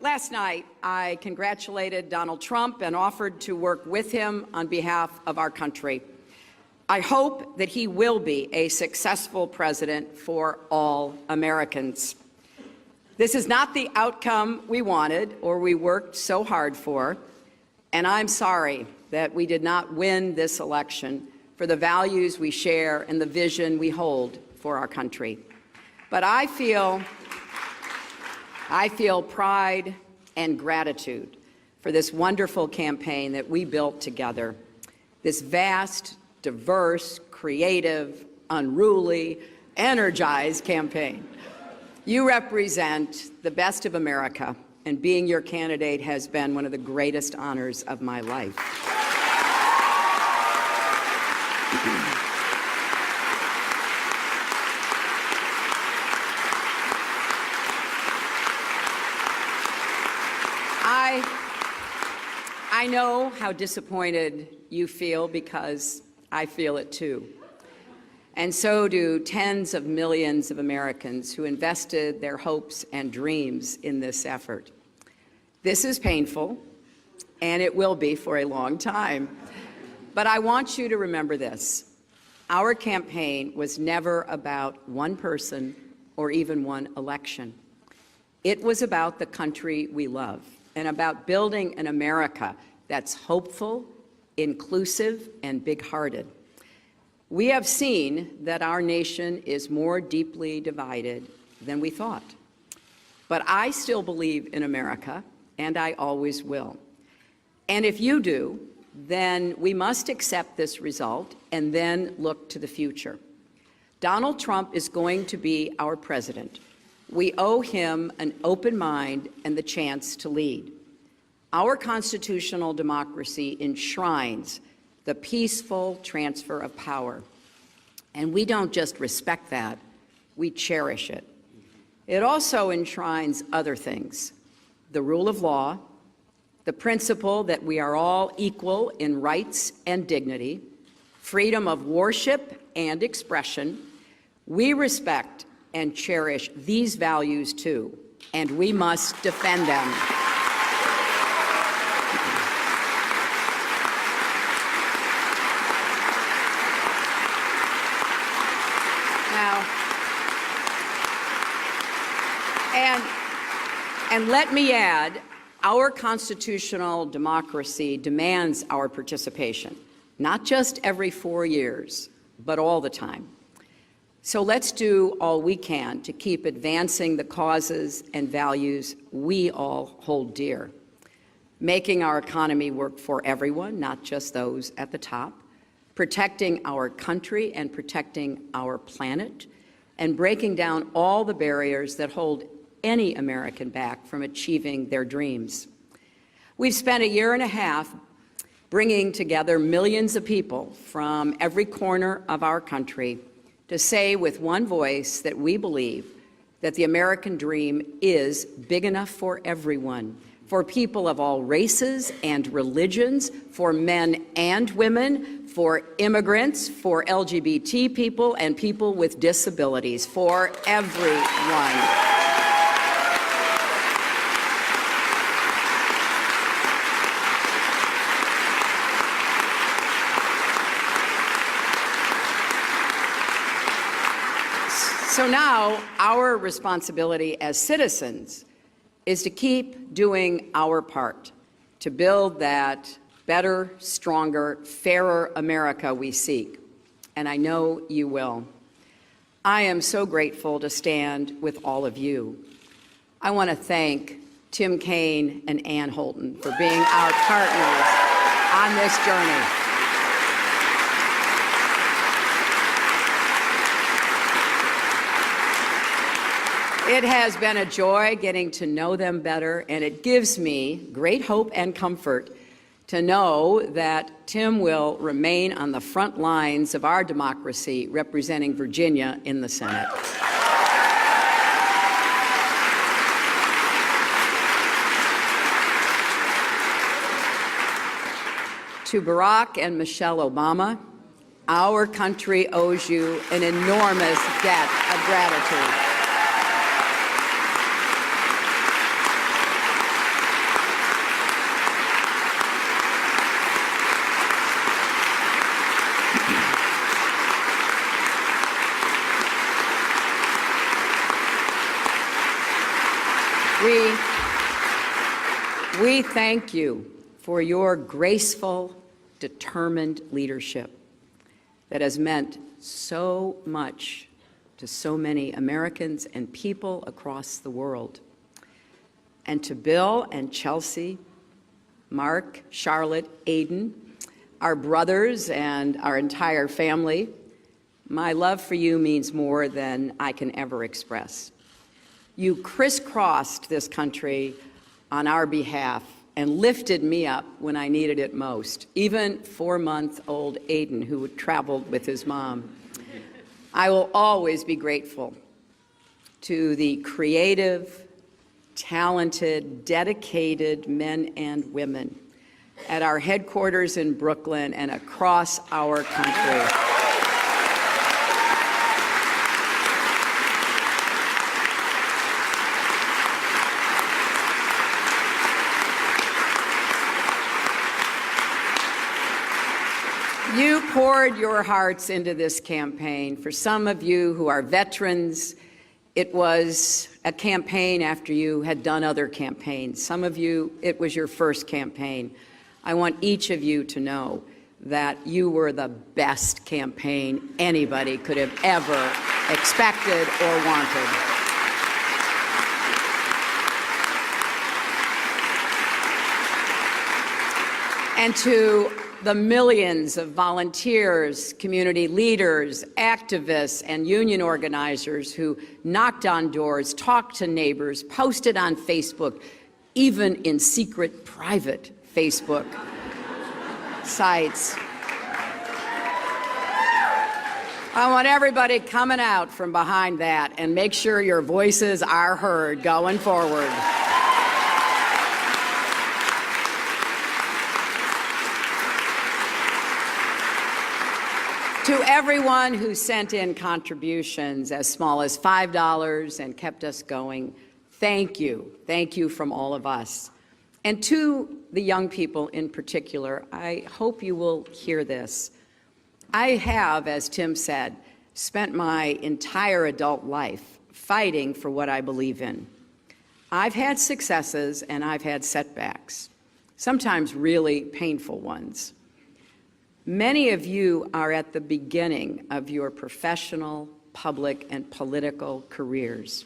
Last night, I congratulated Donald Trump and offered to work with him on behalf of our country. I hope that he will be a successful president for all Americans. This is not the outcome we wanted or we worked so hard for, and I'm sorry that we did not win this election for the values we share and the vision we hold for our country. But I feel pride and gratitude for this wonderful campaign that we built together, this vast, diverse, creative, unruly, energized campaign. You represent the best of America, and being your candidate has been one of the greatest honors of my life. I know how disappointed you feel because I feel it too. And so do tens of millions of Americans who invested their hopes and dreams in this effort. This is painful, and it will be for a long time. But I want you to remember this. Our campaign was never about one person or even one election. It was about the country we love and about building an America that's hopeful, inclusive, and big-hearted. We have seen that our nation is more deeply divided than we thought. But I still believe in America, and I always will. And if you do, then we must accept this result and then look to the future. Donald Trump is going to be our president. We owe him an open mind and the chance to lead. Our constitutional democracy enshrines the peaceful transfer of power. And we don't just respect that, we cherish it. It also enshrines other things: the rule of law, the principle that we are all equal in rights and dignity, freedom of worship and expression. We respect and cherish these values too, and we must defend them. And let me add, our constitutional democracy demands our participation, not just every 4 years, but all the time. So let's do all we can to keep advancing the causes and values we all hold dear, making our economy work for everyone, not just those at the top, protecting our country and protecting our planet, and breaking down all the barriers that hold any American back from achieving their dreams. We've spent a year and a half bringing together millions of people from every corner of our country to say with one voice that we believe that the American dream is big enough for everyone, for people of all races and religions, for men and women, for immigrants, for LGBT people and people with disabilities, for everyone. So now our responsibility as citizens is to keep doing our part to build that better, stronger, fairer America we seek. And I know you will. I am so grateful to stand with all of you. I want to thank Tim Kaine and Ann Holton for being our partners on this journey. It has been a joy getting to know them better, and it gives me great hope and comfort to know that Tim will remain on the front lines of our democracy, representing Virginia in the Senate. To Barack and Michelle Obama, our country owes you an enormous debt of gratitude. We thank you for your graceful, determined leadership that has meant so much to so many Americans and people across the world. And to Bill and Chelsea, Mark, Charlotte, Aiden, our brothers and our entire family, my love for you means more than I can ever express. You crisscrossed this country on our behalf and lifted me up when I needed it most, even 4-month-old Aiden, who traveled with his mom. I will always be grateful to the creative, talented, dedicated men and women at our headquarters in Brooklyn and across our country. You poured your hearts into this campaign. For some of you who are veterans, it was a campaign after you had done other campaigns. Some of you, it was your first campaign. I want each of you to know that you were the best campaign anybody could have ever expected or wanted. And to the millions of volunteers, community leaders, activists, and union organizers who knocked on doors, talked to neighbors, posted on Facebook, even in secret, private Facebook sites. I want everybody coming out from behind that and make sure your voices are heard going forward. To everyone who sent in contributions as small as $5 and kept us going, thank you. Thank you from all of us. And to the young people in particular, I hope you will hear this. I have, as Tim said, spent my entire adult life fighting for what I believe in. I've had successes and I've had setbacks, sometimes really painful ones. Many of you are at the beginning of your professional, public, and political careers.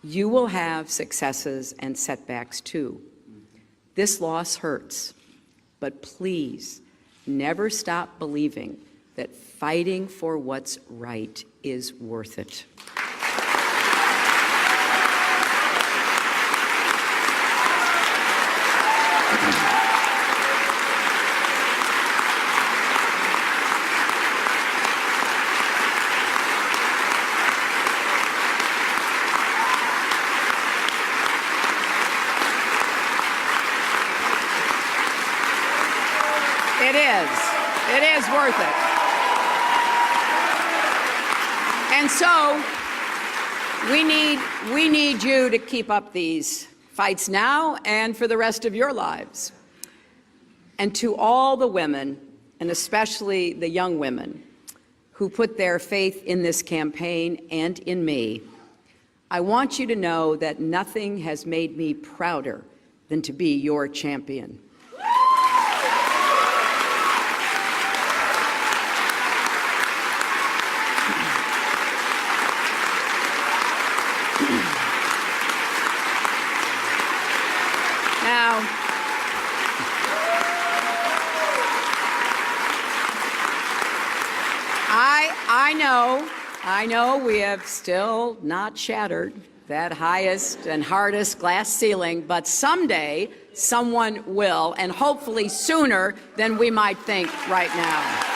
You will have successes and setbacks too. This loss hurts, but please never stop believing that fighting for what's right is worth it. It is worth it. And so we need you to keep up these fights now and for the rest of your lives. And to all the women, and especially the young women, who put their faith in this campaign and in me, I want you to know that nothing has made me prouder than to be your champion. Now, I know we have still not shattered that highest and hardest glass ceiling, but someday someone will, and hopefully sooner than we might think right now.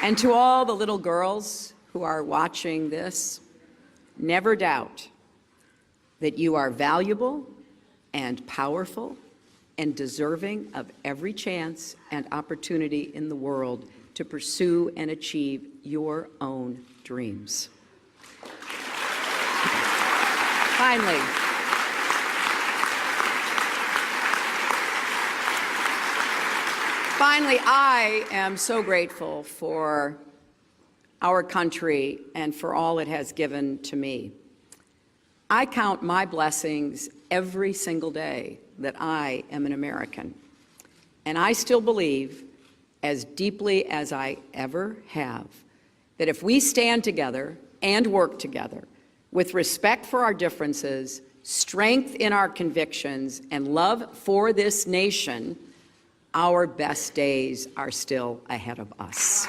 And to all the little girls who are watching this, never doubt that you are valuable and powerful and deserving of every chance and opportunity in the world to pursue and achieve your own dreams. finally, I am so grateful for our country and for all it has given to me. I count my blessings every single day that I am an American. And I still believe, as deeply as I ever have, that if we stand together and work together with respect for our differences, strength in our convictions, and love for this nation, our best days are still ahead of us.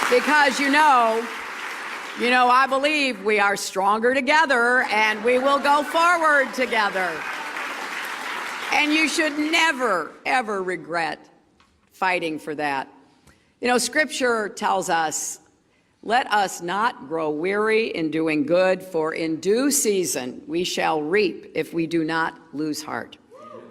Because I believe we are stronger together and we will go forward together. And you should never, ever regret fighting for that. Scripture tells us, let us not grow weary in doing good, for in due season we shall reap if we do not lose heart.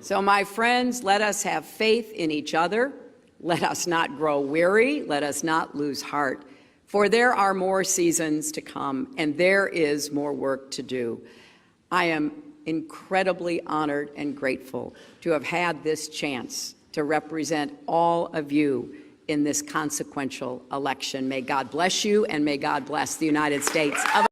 So my friends, let us have faith in each other. Let us not grow weary. Let us not lose heart. For there are more seasons to come, and there is more work to do. I am incredibly honored and grateful to have had this chance to represent all of you in this consequential election. May God bless you, and may God bless the United States of